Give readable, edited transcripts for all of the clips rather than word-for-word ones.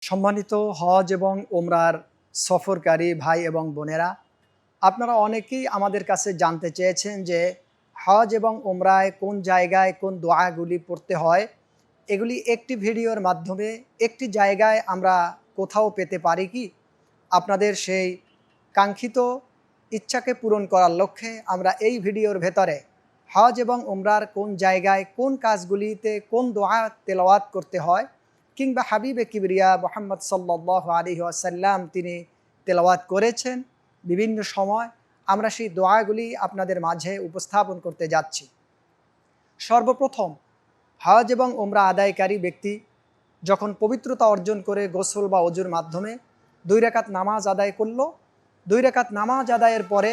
সম্মানিত হজ এবং ওমরার সফরকারী ভাই এবং বোনেরা, আপনারা অনেকেই আমাদের কাছে জানতে চেয়েছেন যে হজ এবং ওমরায় কোন জায়গায় কোন দোয়াগুলি পড়তে হয়। এগুলি একটি ভিডিওর মাধ্যমে একটি জায়গায় আমরা কোথাও পেতে পারি কি? আপনাদের সেই কাঙ্ক্ষিত ইচ্ছাকে পূরণ করার লক্ষ্যে আমরা এই ভিডিওর ভেতরে হজ এবং ওমরার কোন জায়গায় কোন কাজগুলিতে কোন দোয়া তেলাওয়াত করতে হয়, কিংবা হাবিবে কিবরিয়া মুহাম্মদ সাল্লাল্লাহু আলাইহি ওয়াসাল্লাম তিনি তেলাওয়াত করেছেন বিভিন্ন সময়, আমরা সেই দোয়াগুলি আপনাদের মাঝে উপস্থাপন করতে যাচ্ছি। সর্বপ্রথম হজ এবং ওমরা আদায়কারী ব্যক্তি যখন পবিত্রতা অর্জন করে গোসল বা ওজুর মাধ্যমে 2 রাকাত নামাজ আদায় করলো, 2 রাকাত নামাজ আদায়ের পরে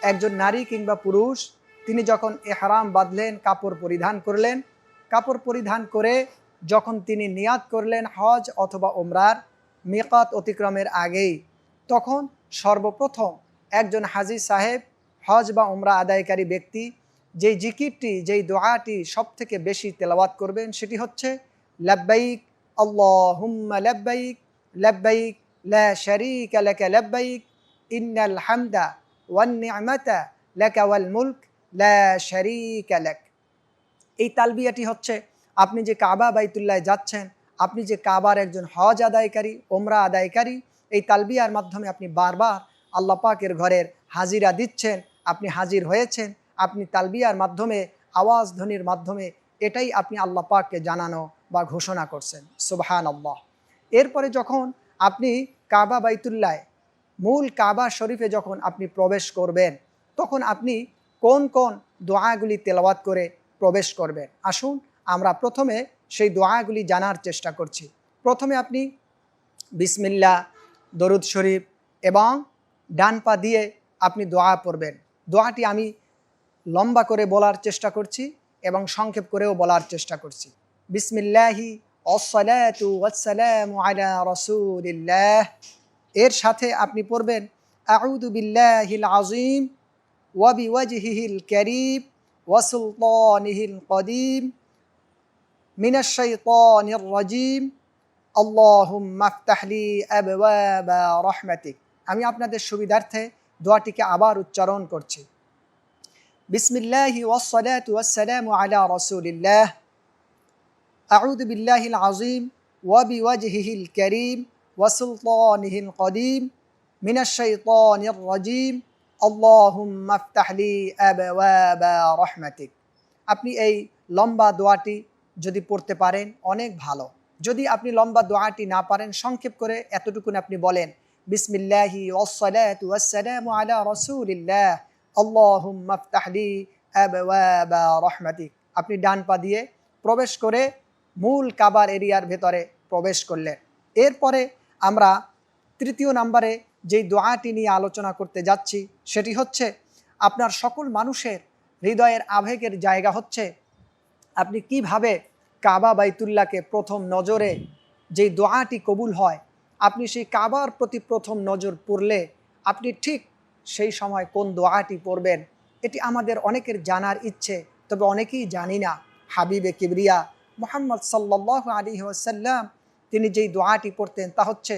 একজন নারী কিংবা পুরুষ তিনি যখন ইহরাম বাঁধলেন, কাপড় পরিধান করলেন, কাপড় পরিধান করে যখন তিনি নিয়াত করলেন হজ অথবা ওমরার মিকাত অতিক্রমের আগেই, তখন সর্বপ্রথম একজন হাজি সাহেব হজ বা ওমরা আদায়কারী ব্যক্তি যেই জিকিরটি, যেই দোয়াটি সবথেকে বেশি তেলাওয়াত করবেন সেটি হচ্ছে লাব্বাইক আল্লাহুম্মা লাব্বাইক লাব্বাইক লা শারীকা লাকা লাব্বাইক ইন্নাল হামদা ওয়ান নি'মাতা লাকা ওয়াল মুলক লা শারীকা লাক। এই তালবিয়াটি হচ্ছে আপনি যে কাবা বাইতুল্লাহ যাচ্ছেন, আপনি যে কাবার একজন হজ আদায়কারী, ওমরা আদায়কারী, এই তালবিয়ার মাধ্যমে আপনি বারবার আল্লাহ পাকের ঘরের হাজিরা দিচ্ছেন, আপনি হাজির হয়েছেন, আপনি তালবিয়ার মাধ্যমে আওয়াজ ধ্বনির মাধ্যমে এটাই আপনি আল্লাহ পাককে জানানো বা ঘোষণা করছেন সুবহানাল্লাহ। এরপরে যখন আপনি কাবা বাইতুল্লাহ মূল কাবা শরীফে যখন আপনি প্রবেশ করবেন, তখন আপনি কোন কোন দোয়াগুলি তেলাওয়াত করে প্রবেশ করবেন, আসুন আমরা প্রথমে সেই দোয়াগুলি জানার চেষ্টা করছি। প্রথমে আপনি বিসমিল্লাহ, দরুদ শরীফ এবং ডান পা দিয়ে আপনি দোয়া পড়বেন। দোয়াটি আমি লম্বা করে বলার চেষ্টা করছি এবং সংক্ষেপ করেও বলার চেষ্টা করছি। বিসমিল্লাহি ওয়াসসালাতু ওয়াসসালামু আলা রাসূলিল্লাহ। এর সাথে আপনি পড়বেন আউযু বিল্লাহিল আযীম ওয়া বিওয়াজহিহিল কারীম ওয়া সুলতানিহিল কদীম মিনাশ শাইতানির রাজীম আল্লাহুম্মা আফতাহ লি আবওয়াবা রাহমাতিক। আমি আপনাদের সুবিধার্থে দোয়াটিকে আবার উচ্চারণ করছি। বিসমিল্লাহি ওয়াসসালাতু ওয়াসসালামু আলা রাসূলিল্লাহ আউযু বিল্লাহিল আযীম ওয়া বিওয়াজহিহিল কারীম ওয়া সুলতানিহিল কদীম মিনাশ শাইতানির রাজীম আল্লাহুম্মা আফতাহ লি আবওয়াবা রাহমাতিক। আপনি এই লম্বা দোয়াটি যদি পড়তে পারেন অনেক ভালো। যদি আপনি লম্বা দোয়াটি না পারেন, সংক্ষেপ করে এতটুকুন আপনি বলেন বিসমিল্লাহি ওয়াসসালাতু ওয়াসসালামু আলা রাসূলিল্লাহ আল্লাহুম্মা আফতাহ লি আবওয়াবা রাহমাতিক। আপনি ডান পা দিয়ে প্রবেশ করে মূল কাবার এরিয়ার ভেতরে প্রবেশ করলেন। এরপরে আমরা তৃতীয় নম্বরে যেই দোয়াটি নিয়ে আলোচনা করতে যাচ্ছি সেটি হচ্ছে আপনার সকল মানুষের হৃদয়ের আবেগের জায়গা হচ্ছে আপনি কিভাবে কাবা বাইতুল্লাহকে প্রথম নজরে যেই দোয়াটি কবুল হয়, আপনি সেই কাবার প্রতি প্রথম নজর পড়লে আপনি ঠিক সেই সময় কোন দোয়াটি পড়বেন, এটি আমাদের অনেকের জানার ইচ্ছে, তবে অনেকেই জানি না। হাবিবে কিবরিয়া মুহাম্মদ সাল্লাল্লাহু আলাইহি ওয়াসাল্লাম তিনি যেই দোয়াটি পড়তেন তা হচ্ছে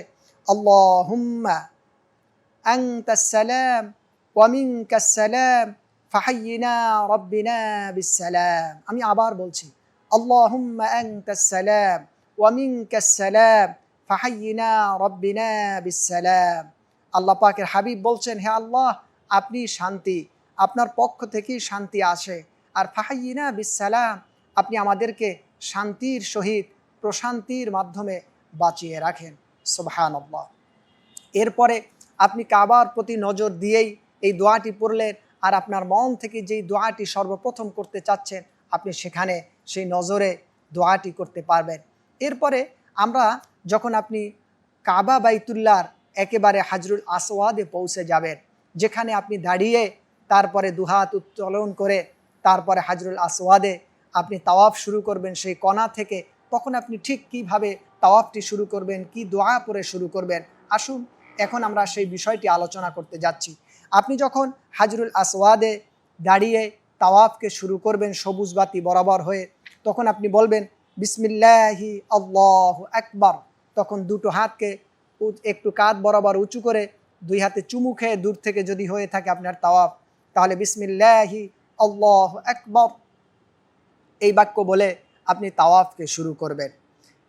আল্লাহুম্মা আনতাস সালাম ওয়া মিনকাস সালাম ফাহাইয়িনা রাব্বিনা বিসসালাম। আমি আবার বলছি আল্লাহুম্মা আনতাস সালাম ওয়া মিনকাস সালাম ফাহাইয়িনা রাব্বিনা বিসসালাম। আল্লাহ পাকের হাবিব বলছেন, হে আল্লাহ, আপনি শান্তি, আপনার পক্ষ থেকেই শান্তি আসে, আর ফাহাইয়িনা বিসসালাম, আপনি আমাদেরকে শান্তির সহিত প্রশান্তির মাধ্যমে বাঁচিয়ে রাখেন সুবহানাল্লাহ। এরপরে আপনি কাবার প্রতি নজর দিয়েই এই দোয়াটি পড়লেন, আর আপনার মন থেকে যেই দোয়াটি সর্বপ্রথম করতে চাচ্ছেন আপনি সেখানে সেই নজরে দোয়াটি করতে পারবেন। এরপরে আমরা যখন আপনি কাবা বাইতুল্লাহর একেবারে হাজরুল আসওয়াদে পৌঁছে যাবেন, যেখানে আপনি দাঁড়িয়ে তারপরে দুহাত উত্তোলন করে তারপরে হাজরুল আসওয়াদে আপনি তাওয়াফ শুরু করবেন সেই কণা থেকে, তখন আপনি ঠিক কিভাবে তাওয়াফটি শুরু করবেন, কি দোয়া পড়ে শুরু করবেন, আসুন এখন আমরা সেই বিষয়টি আলোচনা করতে যাচ্ছি। আপনি যখন হাজরুল আসওয়াদে দাঁড়িয়ে তাওয়াফকে শুরু করবেন সবুজ বাতি বরাবর হয়ে, তখন আপনি বলবেন বিসমিল্লাহি আল্লাহু আকবার তখন দুটো হাতকে একটু কাঁধ বরাবর উঁচু করে দুই হাতে চুমু খেয়ে দূর থেকে যদি হয়ে থাকে আপনার তাওয়াফ, তাহলে বিসমিল্লাহি আল্লাহু আকবার এই বাক্য বলে আপনি তাওয়াফকে শুরু করবেন।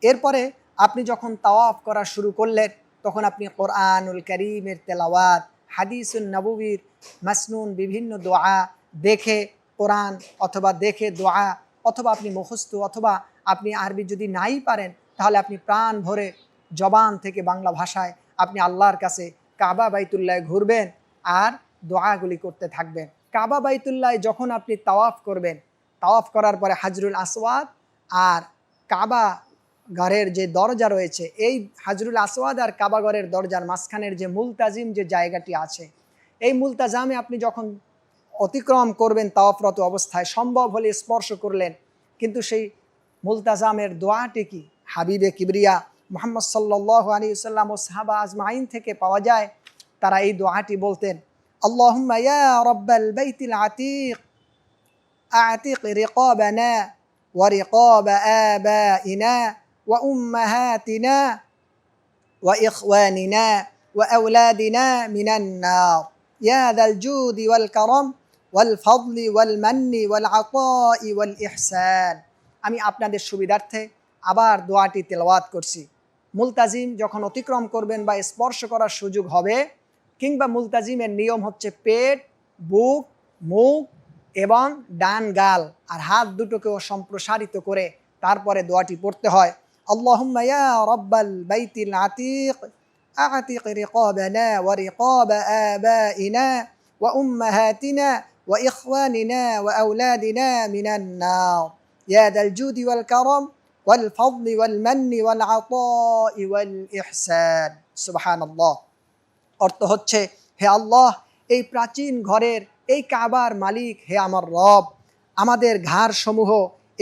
এরপরে আপনি যখন তাওয়াফ করা শুরু করলেন তখন আপনি কোরআনুল কারীমের তেলাওয়াত, হাদিসুন নববীর মাসনুন বিভিন্ন দোয়া দেখে কোরআন অথবা দেখে দোয়া, অথবা আপনি মুখস্থ, অথবা আপনি আরবি যদি নাই পারেন তাহলে আপনি প্রাণ ভরে জবান থেকে বাংলা ভাষায় আপনি আল্লাহর কাছে কাবা বাইতুল্লাহ ঘুরবেন আর দোয়াগুলি করতে থাকবেন। কাবা বাইতুল্লাহ যখন আপনি তাওয়াফ করবেন, তাওয়াফ করার পরে হাজরুল আসওয়াদ আর কাবা ঘরের যে দরজা রয়েছে, এই হাজরুল আসওয়াদ আর কাবা ঘরের দরজার মাঝখানের যে মুলতাজিম যে জায়গাটি আছে, এই মুলতাজামে আপনি যখন অতিক্রম করবেন তাওয়াফরত অবস্থায়, সম্ভব হলে স্পর্শ করলেন, কিন্তু সেই মুলতাজামের দোয়াটি কি হাবিবে কিবরিয়া মুহাম্মদ সাল্লাল্লাহু আলাইহি ওয়াসাল্লাম ও সাহাবা আজমাইন থেকে পাওয়া যায়। তারা এই দোয়াটি বলতেন, আল্লাহুম্মা ইয়া রাব্বাল বাইতিল আতীক আতিক রিকাবানা ওয়া রিকাব আবাইনা ওয়া উম্মাহাতিনা ওয়া ইখওয়ানিনা ওয়া আওলাদিনা মিনান নার ইয়া যাল জুদি ওয়াল কারাম ওয়াল ফাদলি ওয়াল মান্নি ওয়াল আতাই ওয়াল ইহসান। আমি আপনাদের সুবিধার্থে আবার দোয়াটি তেলাওয়াত করছি। মুলতাজিম যখন অতিক্রম করবেন বা স্পর্শ করার সুযোগ হবে, কিংবা মুলতাজিমের নিয়ম হচ্ছে পেট, বুক, মুখ এবং ডান গাল আর হাত দুটোকেও সম্প্রসারিত করে তারপরে দোয়াটি পড়তে হয়। আল্লাহুম্মা ইয়া রাব্বাল বাইতিল আতীক আতিক রিকাবানা ওয়া রিকাব আবাইনা ওয়া উম্মাহাতিনা ওয়া ইখওয়ানিনা ওয়া আওলাদিনা মিনান নার ইয়া যাল জুদি ওয়াল কারাম ওয়াল ফাদলি ওয়াল মান্নি ওয়াল আতাই ওয়াল ইহসান। সুবহানাল্লাহ। অর্থ হচ্ছে, হে আল্লাহ, এই প্রাচীন ঘরের এই কাবার মালিক, হে আমার রব, আমাদের ঘাড়সমূহ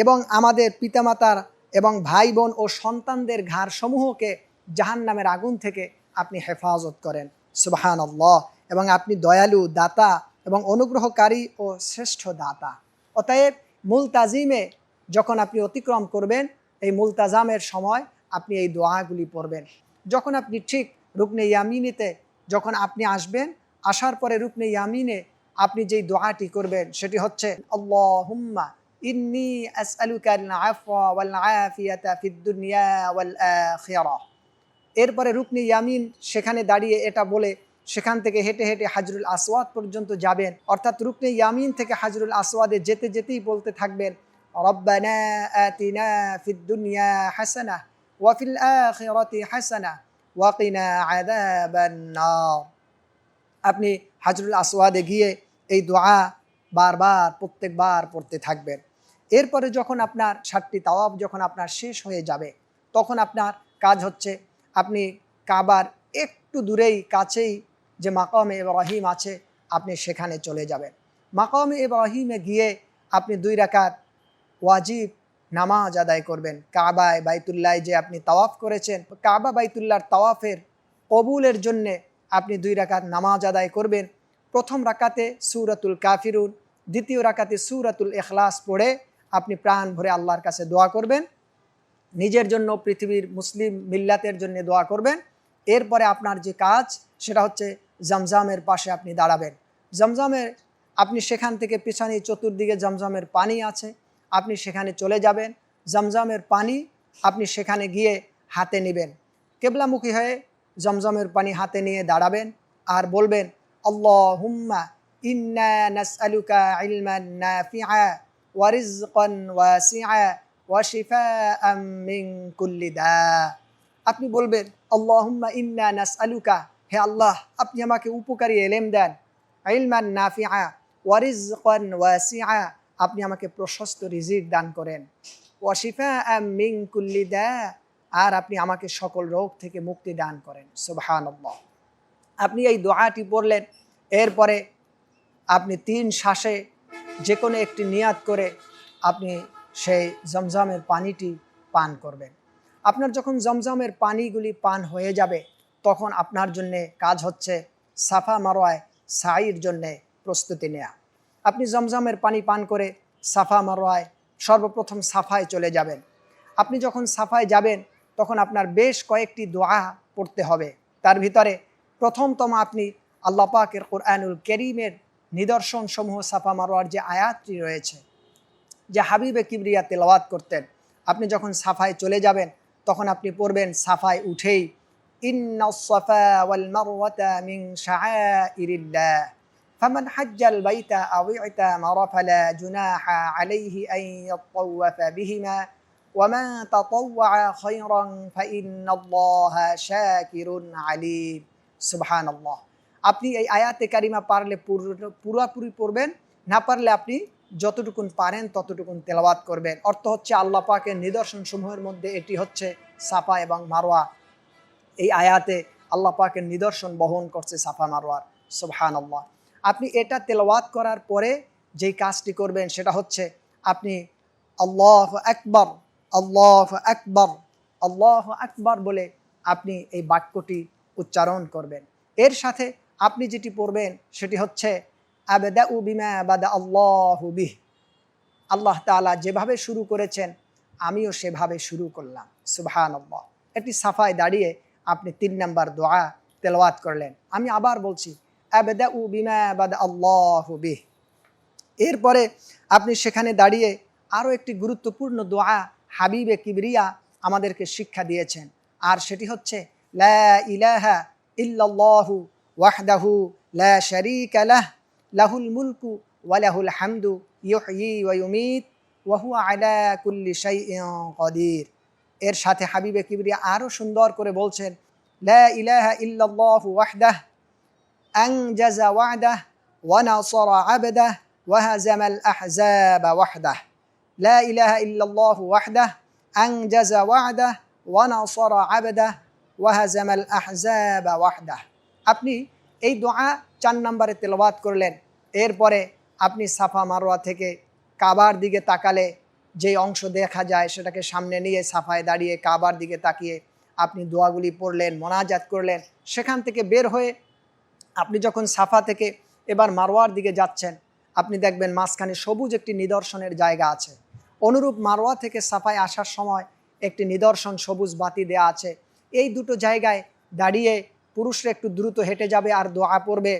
এবং আমাদের পিতামাতার এবং ভাই বোন ও সন্তানদের ঘাড়সমূহকে জাহান্নামের আগুন থেকে আপনি হেফাজত করেন। সুবহানাল্লাহ। এবং আপনি দয়ালু, দাতা এবং অনুগ্রহকারী ও শ্রেষ্ঠ দাতা। অতএব মুলতাজিমে যখন আপনি অতিক্রম করবেন, এই মুলতাজামের সময় আপনি এই দোয়াগুলি পড়বেন। যখন আপনি ঠিক রুকনে ইয়ামিনিতে যখন আপনি আসবেন, আসার পরে রুকনে ইয়ামিনে আপনি যেই দোয়াটি করবেন সেটি হচ্ছে, আল্লাহুম্মা ইন্নী আসআলুকাল আফওয়া ওয়াল আফিয়াতা ফিদ দুনিয়া ওয়াল আখিরাহ। এরপরে রুকনে ইয়ামিন সেখানে দাঁড়িয়ে এটা বলে সেখান থেকে হেঁটে হেঁটে হাজরুল আসওয়াদ পর্যন্ত যাবেন। অর্থাৎ রুকনে ইয়ামিন থেকে হাজরুল আসওয়াদে যেতে যেতেই বলতে থাকবেন, রব্বানা আতিনা ফিদ দুনিয়া হাসানাহ ওয়া ফিল আখিরাতি হাসানাহ ওয়া কিনা আযাবান নার। আপনি হাজরুল আসওয়াদে গিয়ে এই দোয়া বারবার প্রত্যেকবার পড়তে থাকবেন। এরপরে যখন আপনার 7টি তাওয়াফ যখন আপনার শেষ হয়ে যাবে, তখন আপনার কাজ হচ্ছে আপনি কাবার একটু দূরেই কাছেই যে মাকামে ইব্রাহিম আছে, আপনি সেখানে চলে যাবেন। মাকামে ইব্রাহিমে গিয়ে আপনি 2 রাকাত ওয়াজিব নামাজ আদায় করবেন। কাবায় বাইতুল্লাহ যে আপনি তাওয়াফ করেছেন, কাবা বাইতুল্লাহর তাওয়াফের কবুলের জন্যে আপনি 2 রাকাত নামাজ আদায় করবেন। প্রথম রাকাতে সূরাতুল কাফিরুন, দ্বিতীয় রাকাতে সূরাতুল ইখলাস পড়ে আপনি প্রাণ ভরে আল্লাহর কাছে দোয়া করবেন। নিজের জন্য, পৃথিবীর মুসলিম মিল্লাতের জন্য দোয়া করবেন। এরপরে আপনার যে কাজ সেটা হচ্ছে জমজমের পাশে আপনি দাঁড়াবেন। জমজমের আপনি সেখান থেকে পিছনে চতুর্দিকে জমজমের পানি আছে, আপনি সেখানে চলে যাবেন। জমজমের পানি আপনি সেখানে গিয়ে হাতে নেবেন, কেবলামুখী হয়ে জমজমের পানি হাতে নিয়ে দাঁড়াবেন আর বলবেন, আল্লাহুম্মা ইন্না নাসআলুকা ইলমান নাফিআ ওয়া রিজকান ওয়াসিআ ওয়া শিফাআম মিন কুল্লি দা। আপনি বলবেন, আল্লাহুম্মা ইন্না নাসআলুকা, হে আল্লাহ, আপনি আমাকে উপকারী এলেম দেন, ইলমান নাফিআ ওয়া রিজকান ওয়াসিআ, আপনি আমাকে প্রশস্ত রিজিক দান করেন, ওয়া শিফাআম মিন কুল্লি দা, আর আপনি আমাকে সকল রোগ থেকে মুক্তি দান করেন। সুবহানাল্লাহ। আপনি এই দোয়াটি পড়লেন। এরপরে আপনি 3 শ্বাসে যে কোনো একটি নিয়াত করে আপনি সেই জমজমের পানিটি পান করবেন। আপনার যখন জমজমের পানিগুলি পান হয়ে যাবে, তখন আপনার জন্যে কাজ হচ্ছে সাফা মারওয়ায় সাইর জন্যে প্রস্তুতি নেওয়া। আপনি জমজমের পানি পান করে সাফা মারওয়ায় সর্বপ্রথম সাফায় চলে যাবেন। আপনি যখন সাফায় যাবেন তখন আপনার বেশ কয়েকটি দোয়া পড়তে হবে। তার ভিতরে প্রথমতম আপনি আল্লাহ পাকের কোরআনুল কারীমের নিদর্শন সমূহ সাফা মারওয়ার যে আয়াতটি রয়েছে, যে হাবিবে কিবরিয়া তেলাওয়াত করতেন, আপনি যখন সাফায় চলে যাবেন তখন আপনি পড়বেন সাফায় উঠেই, ইন্নাস সাফা ওয়াল মারওয়াতা মিন শাআইরিল্লাহ ফামান হাজ্জাল বাইতা আও ইতামারা ফালা জুনাহা আলাইহি আন ইয়াতাওয়াফা বিহিমা ওয়া মা তাতাওয়া খায়রান ফাইন্নাল্লাহা শাকিরুন আলিম। সুবহানাল্লাহ। আপনি এই আয়াতে কারিমা পারলে পুরোপুরি পড়বেন, না পারলে আপনি যতটুকুন পারেন ততটুকুন তেলাওয়াত করবেন। অর্থ হচ্ছে আল্লাহ পাকের নিদর্শন সমূহের মধ্যে এটি হচ্ছে সাফা এবং মারওয়া। এই আয়াতে আল্লাহ পাকের নিদর্শন বহন করছে সাফা মারওয়ার। সুবহানাল্লাহ। আপনি এটা তেলাওয়াত করার পরে যেই কাজটি করবেন সেটা হচ্ছে আপনি আল্লাহু আকবার, আল্লাহু আকবার, আল্লাহু আকবার বলে আপনি এই বাক্যটি উচ্চারণ করবেন। এর সাথে আপনি যেটি পড়বেন সেটি হচ্ছে আবদাউ বিমা বাদা আল্লাহু বিহ, আল্লাহ তাআলা যেভাবে শুরু করেছেন আমিও সেভাবে শুরু করলাম। সুবহানাল্লাহ। এটি সাফায় দাঁড়িয়ে আপনি 3 নম্বর দোয়া তেলাওয়াত করলেন। আমি আবার বলছি, আবদাউ বিমা বাদা আল্লাহু বিহ। এরপরে আপনি সেখানে দাঁড়িয়ে আরও একটি গুরুত্বপূর্ণ দোয়া হাবিবে কিবরিয়া আমাদেরকে শিক্ষা দিয়েছেন, আর সেটি হচ্ছে লা ইলাহা ইল্লাল্লাহু ওয়াহদাহু লা শারীকা লাহ লাহুল মুলকু ওয়া লাহুল হামদু ইউহয়ি ওয়া ইউমীত ওয়া হুয়া আলা কুল্লি শাইইন কাদির। এর সাথে হাবিবে কিবরিয়া আরও সুন্দর করে বলছেন, লা ইলাহা ইল্লাল্লাহু ওয়াহদাহ আনজাযা ওয়া'দাহ ওয়া নাসারা 'আবদাহ ওয়া হাযামাল আহযাবা ওয়াহদাহ। লা ইলাহা ইল্লাল্লাহু ওয়াহদাহ আনজাযা ওয়া'দাহ ওয়া নাসারা 'আবদাহ ওয়া হাযামাল আহযাবা ওয়াহদাহ। আপনি এই দোয়া 4 নম্বরে তেলাওয়াত করলেন। এরপরে আপনি সাফা মারওয়া থেকে কাবার দিকে তাকালে যে অংশ দেখা যায় সেটাকে সামনে নিয়ে সাফায় দাঁড়িয়ে কাবার দিকে তাকিয়ে আপনি দোয়াগুলি পড়লেন, মোনাজাত করলেন। সেখান থেকে বের হয়ে আপনি যখন সাফা থেকে এবার মারওয়ার দিকে যাচ্ছেন, আপনি দেখবেন মাঝখানে সবুজ একটি নিদর্শনের জায়গা আছে। অনুরূপ মারওয়া থেকে সাফায় আসার সময় একটি নিদর্শন সবুজ বাতি দেয়া আছে। এই দুটো জায়গায় দাঁড়িয়ে পুরুষরা একটু দ্রুত হেঁটে যাবে আর দোয়া পড়বে,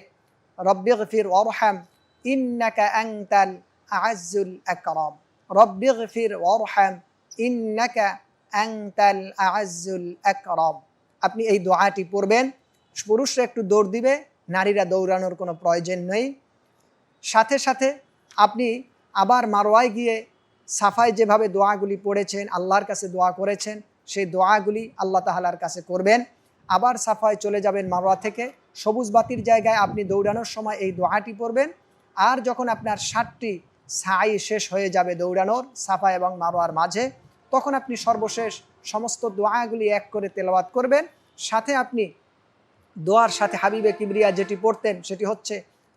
রব্বিগফির ওয়ারহাম ইন্নাকা আনতাল আ'আজ্জুল আকরাম, রব্বিগফির ওয়ারহাম ইন্নাকা আনতাল আ'আজ্জুল আকরাম। আপনি এই দোয়াটি পড়বেন। পুরুষরা একটু দৌড় দিবে, নারীরা দৌড়ানোর কোনো প্রয়োজন নেই। সাথে সাথে আপনি আবার মারওয়ায় গিয়ে সাফায় যেভাবে দোয়াগুলি পড়েছেন, আল্লাহর কাছে দোয়া করেছেন, সেই দোয়াগুলি আল্লাহ তাআলার কাছে করবেন। আবার সাফায় চলে যাবেন মারওয়া থেকে, সবুজ বাতির জায়গায় আপনি দৌড়ানোর সময় এই দোয়াটি পড়বেন। আর যখন আপনার 7টি সাই শেষ হয়ে যাবে দৌড়ানোর সাফা এবং মারওয়ার মাঝে, তখন আপনি সর্বশেষ সমস্ত দোয়াগুলি এক করে তেলাওয়াত করবেন। সাথে আপনি দোয়ার সাথে হাবিবে কিবরিয়া যেটি পড়তেন সেটি হচ্ছে,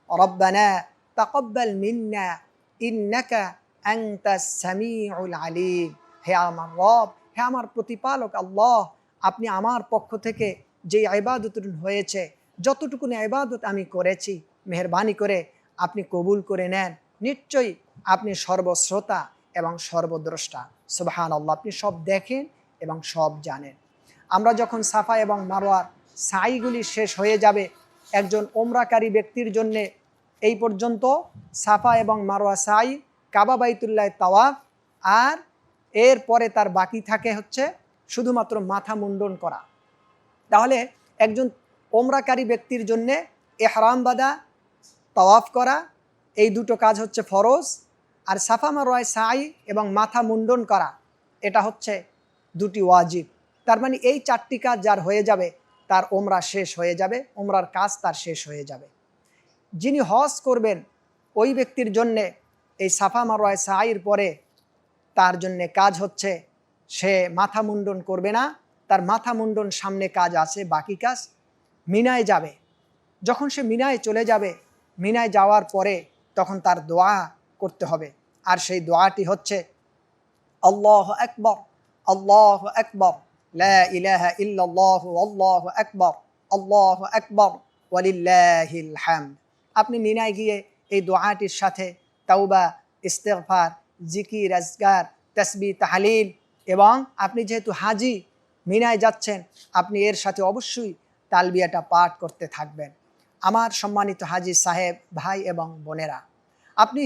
রব্বানা তাকাব্বাল মিন্না ইন্নাকা আনতাস সামিউল আলিম। হে আমার রব, হে আমার প্রতিপালক আল্লাহ, আপনি আমার পক্ষ থেকে যে ইবাদত হয়েছে, যতটুকু ইবাদত আমি করেছি, মেহেরবানি করে আপনি কবুল করে নেন। নিশ্চয়ই আপনি সর্বশ্রোতা এবং সর্বদ্রষ্টা। সুবহানাল্লাহ। আপনি সব দেখেন এবং সব জানেন। আমরা যখন সাফা এবং মারওয়ার সাইগুলি শেষ হয়ে যাবে, একজন ওমরাকারী ব্যক্তির জন্যে এই পর্যন্ত সাফা এবং মারওয়া সাই, কাবা বাইতুল্লাহ তাওয়াফ, আর এর পরে তার বাকি থাকে হচ্ছে শুধুমাত্র মাথা মুন্ডন করা। তাহলে একজন ওমরাকারী ব্যক্তির জন্যে ইহরাম বাঁধা, তাওয়াফ করা, এই দুটো কাজ হচ্ছে ফরজ, আর সাফা মারওয়ায় সাই এবং মাথা মুন্ডন করা এটা হচ্ছে 2টি ওয়াজিব। তার মানে এই 4টি কাজ যার হয়ে যাবে তার ওমরা শেষ হয়ে যাবে, ওমরার কাজ তার শেষ হয়ে যাবে। যিনি হজ করবেন ওই ব্যক্তির জন্যে এই সাফা মারওয়ায় সাইয়ের পরে তার জন্যে কাজ হচ্ছে সে মাথা মুন্ডন করবে না, তার মাথা মুন্ডন সামনে কাজ আছে, বাকি কাজ মিনায় যাবে। যখন সে মিনায় চলে যাবে, মিনায় যাওয়ার পরে তখন তার দোয়া করতে হবে, আর সেই দোয়াটি হচ্ছে আল্লাহু আকবার, আল্লাহু আকবার, লা ইলাহা ইল্লাল্লাহু আল্লাহু আকবার, আল্লাহু আকবার ওয়ালিল্লাহিল হামদ। আপনি মিনায় গিয়ে এই দোয়াটির সাথে তাওবা, ইস্তিগফার, জিকির, আজকার, তাসবিহ, তাহলিল, এবং আপনি যেহেতু হাজি মিনায় যাচ্ছেন, আপনি এর সাথে অবশ্যই তালবিয়াটা পাঠ করতে থাকবেন। আমার সম্মানিত হাজী সাহেব, ভাই এবং বোনেরা, আপনি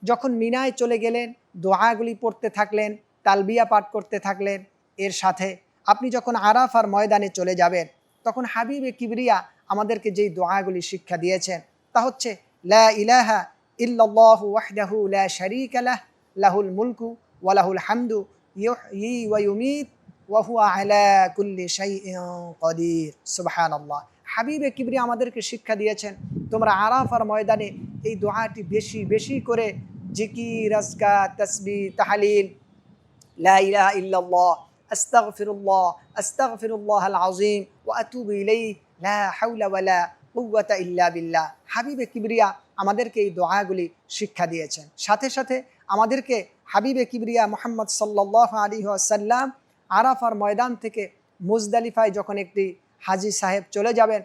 যখন মিনায় চলে গেলেন, দোয়াগুলি পড়তে থাকলেন, তালবিয়া পাঠ করতে থাকলেন, এর সাথে আপনি যখন আরাফার ময়দানে চলে যাবেন, তখন হাবিবে কিবরিয়া আমাদেরকে যেই দোয়াগুলি শিক্ষা দিয়েছেন তা হচ্ছে লা ইলাহা ইল্লাল্লাহু ওয়াহদাহু লা শারীকা লাহ, লাহুল মুলকু ওয়া লাহুল হামদু ইউহয়ী ওয়া ইউমীত ওয়া হুয়া আলা কুল্লি শাইইন কাদির। সুবহানাল্লাহ। হাবিবে কিবরিয়া আমাদেরকে শিক্ষা দিয়েছেন, তোমরা আরাফার ময়দানে এই দোয়াটি বেশি বেশি করে জিকির, আজকার, তাসবিহ, তাহলিল, লা ইলাহা ইল্লাল্লাহ, আস্তাগফিরুল্লাহ, আস্তাগফিরুল্লাহাল আযীম ওয়া আতুবু ইলাইহি, লা হাওলা ওয়ালা কুওয়াতা ইল্লা বিল্লাহ। হাবিবে কিবরিয়া আমাদেরকে এই দোয়াগুলি শিক্ষা দিয়েছেন। সাথে সাথে আমাদেরকে হাবিবে কিবরিয়া মুহাম্মদ সাল্লাল্লাহু আলাইহি ওয়াসাল্লাম আরাফার ময়দান থেকে মুজদালিফায় যখন একটি হাজী সাহেব চলে যাবেন,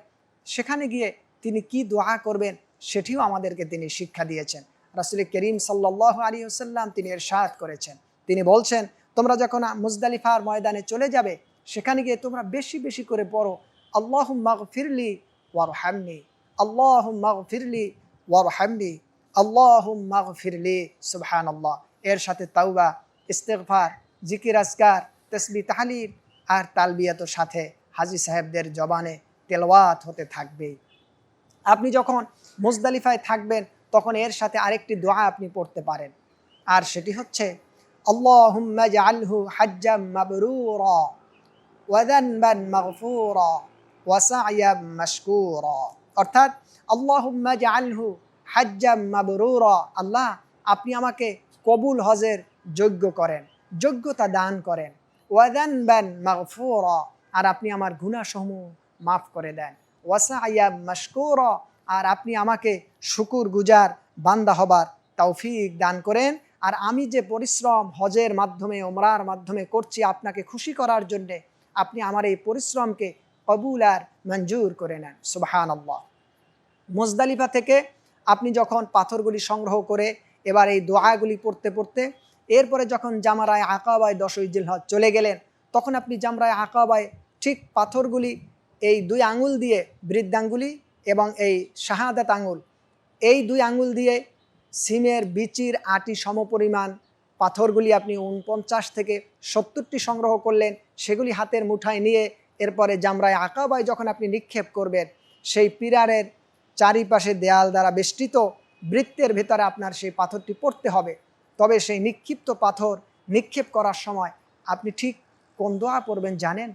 সেখানে গিয়ে তিনি কি দোয়া করবেন সেটিও আমাদেরকে তিনি শিক্ষা দিয়েছেন। রাসূল করিম সাল্লাল্লাহু আলাইহি ওয়াসাল্লাম তিনি ইরশাদ করেছেন, তিনি বলছেন, তোমরা যখন মুজদালিফার ময়দানে চলে যাবে, সেখানে গিয়ে তোমরা বেশি বেশি করে পড়ো আল্লাহুম্মা গফিরলি ওয়ারহামনি, আল্লাহুম্মা গফিরলি ওয়ারহামনি, আল্লাহুম্মা গফিরলি। সুবহানাল্লাহ। এর সাথে তাওবা, ইস্তিগফার, জিকির, আজকার, তাসবিহ, তাহলিল আর তালবিয়াতের সাথে হাজী সাহেবদের জবানে তেলাওয়াত হতে থাকবে। আপনি যখন মুজদালিফায় থাকবেন, তখন এর সাথে আরেকটি দোয়া আপনি পড়তে পারেন, আর সেটি হচ্ছে আল্লাহুম্মা জাআলহু হাজ্জাম মাবরুরা ওয়া যানবান মাগফুরা ওয়া সা'য়াম মাশকুরা। অর্থাৎ আল্লাহুম্মা জাআলহু হাজ্জাম মাবরুরা, আল্লাহ আপনি আমাকে কবুল হজের যোগ্য করেন, যোগ্যতা দান করেন। ওয়া যানবান মাগফুরা, আর আপনি আমার গুনাহসমূহ মাফ করে দেন। ওয়া সা'য়াম মাশকুরা, আর আপনি আমাকে শুকুর গুজার বান্দা হবার তৌফিক দান করেন। আর আমি যে পরিশ্রম হজের মাধ্যমে, ওমরার মাধ্যমে করছি আপনাকে খুশি করার জন্যে, আপনি আমার এই পরিশ্রমকে কবুল আর মঞ্জুর করে নেন। সুবহানাল্লাহ। মুজদালিফা থেকে আপনি যখন পাথরগুলি সংগ্রহ করে এবার এই দোয়াগুলি পড়তে পড়তে এরপরে যখন জামরায়ে আকাবায় 10ই জিলহজ চলে গেলেন, তখন আপনি জামরায়ে আকাবায় ঠিক পাথরগুলি এই 2 আঙুল দিয়ে, বৃদ্ধাঙ্গুলি এবং এই শাহাদাত আঙুল, এই 2 আঙুল দিয়ে সিমের বিচির আটি সমপরিমাণ পাথরগুলি আপনি 49 থেকে 70টি সংগ্রহ করলেন। সেগুলি হাতের মুঠায় নিয়ে এরপরে জামরায়ে আকাবায় যখন আপনি নিক্ষেপ করবেন, সেই পিরারের চারিপাশে দেয়াল দ্বারা বেষ্টিত বৃত্তের ভেতরে আপনার সেই পাথরটি পড়তে হবে। তবে সেই নিক্ষিপ্ত পাথর নিক্ষেপ করার সময় আপনি ঠিক কোন দোয়া পড়বেন জানেন?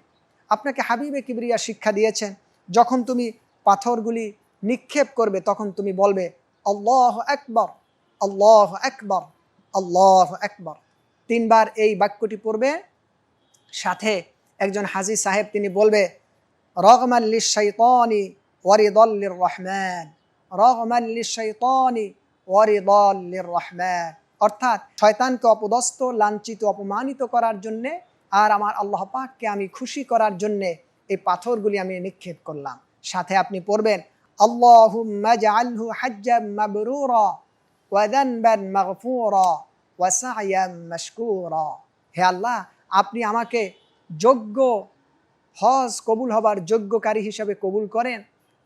আপনাকে হাবিবে কিবরিয়া শিক্ষা দিয়েছেন, যখন তুমি পাথরগুলি নিক্ষেপ করবে তখন তুমি বলবে আল্লাহু আকবার, আল্লাহু আকবার, আল্লাহু আকবার। 3 বার এই বাক্যটি পড়বে। সাথে একজন হাজী সাহেব তিনি বলবে রগমান লিশ-শাইতানি ওয়া রিদাল লির-রহমান, রগমান লিশ-শাইতানি ওয়া রিদাল লির-রহমান। অর্থাৎ শয়তানকে অপদস্থ, লাঞ্ছিত, অপমানিত করার জন্যে আর আমার আল্লাহ পাককে আমি খুশি করার জন্যে এই পাথরগুলি আমি নিক্ষেপ করলাম। সাথে আপনি পড়বেন আল্লাহুম্মা জাআলহু হাজ্জাম মাবরুরা ওয়া যানবান মাগফুরা ওয়া সা'য়াম মাশকুরা। হে আল্লাহ, আপনি আমাকে যোগ্য, হজ কবুল হবার যোগ্যকারী হিসাবে কবুল করেন,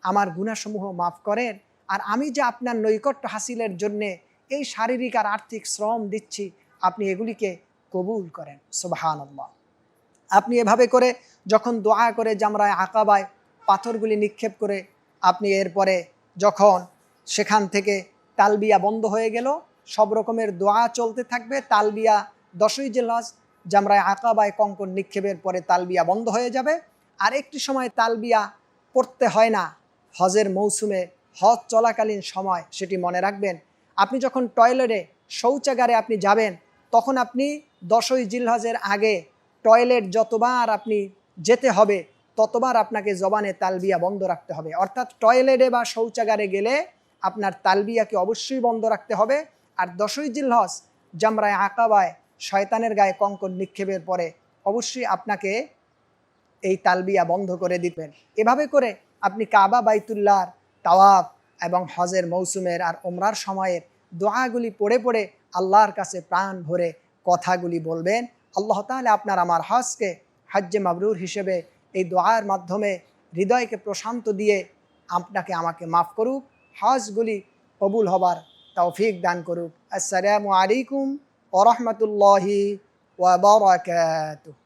আমার গুনাহসমূহ মাফ করেন, আর আমি যে আপনার নৈকট্য হাসিলের জন্যে এই শারীরিক আর আর্থিক শ্রম দিচ্ছি, আপনি এগুলিকে কবুল করেন। সুবহানাল্লাহ। আপনি এভাবে করে যখন দোয়া করে জামরায়ে আকাবায় পাথরগুলি নিক্ষেপ করে আপনি এরপরে যখন সেখান থেকে তালবিয়া বন্ধ হয়ে গেল, সব রকমের দোয়া চলতে থাকবে, তালবিয়া 10ই জিলহজ জামরায়ে আকাবায় কঙ্কর নিক্ষেপের পরে তালবিয়া বন্ধ হয়ে যাবে। আর একটি সময় তালবিয়া পড়তে হয় না হজের মৌসুমে, হজ চলাকালীন সময়, সেটি মনে রাখবেন। আপনি যখন টয়লেটে, শৌচাগারে আপনি যাবেন, তখন আপনি 10ই জিলহজের আগে টয়লেট যতবার আপনি যেতে হবে ততবার আপনাকে জবানে তালবিয়া বন্ধ রাখতে হবে। অর্থাৎ টয়লেটে বা শৌচাগারে গেলে আপনার তালবিয়াকে অবশ্যই বন্ধ রাখতে হবে। আর 10ই জিলহজ জামরায়ে আকাবায় শয়তানের গায়ে কঙ্কর নিক্ষেপের পরে অবশ্যই আপনাকে এই তালবিয়া বন্ধ করে দিবেন। এভাবে করে আপনি কাবা বাইতুল্লাহর তাওয়াফ এবং হজের মৌসুমের আর ওমরার সময়ের দোয়াগুলি পড়ে পড়ে আল্লাহর কাছে প্রাণ ভরে কথাগুলি বলবেন। আল্লাহ তাআলা আপনার আমার হজকে হজ্জে মাবরুর হিসেবে এই দোয়ার মাধ্যমে হৃদয়কে প্রশান্ত দিয়ে আপনাকে আমাকে মাফ করুক, হজগুলি কবুল হবার তৌফিক দান করুক। আসসালামু আলাইকুম ওয়া রাহমাতুল্লাহি ওয়া বারাকাতুহু।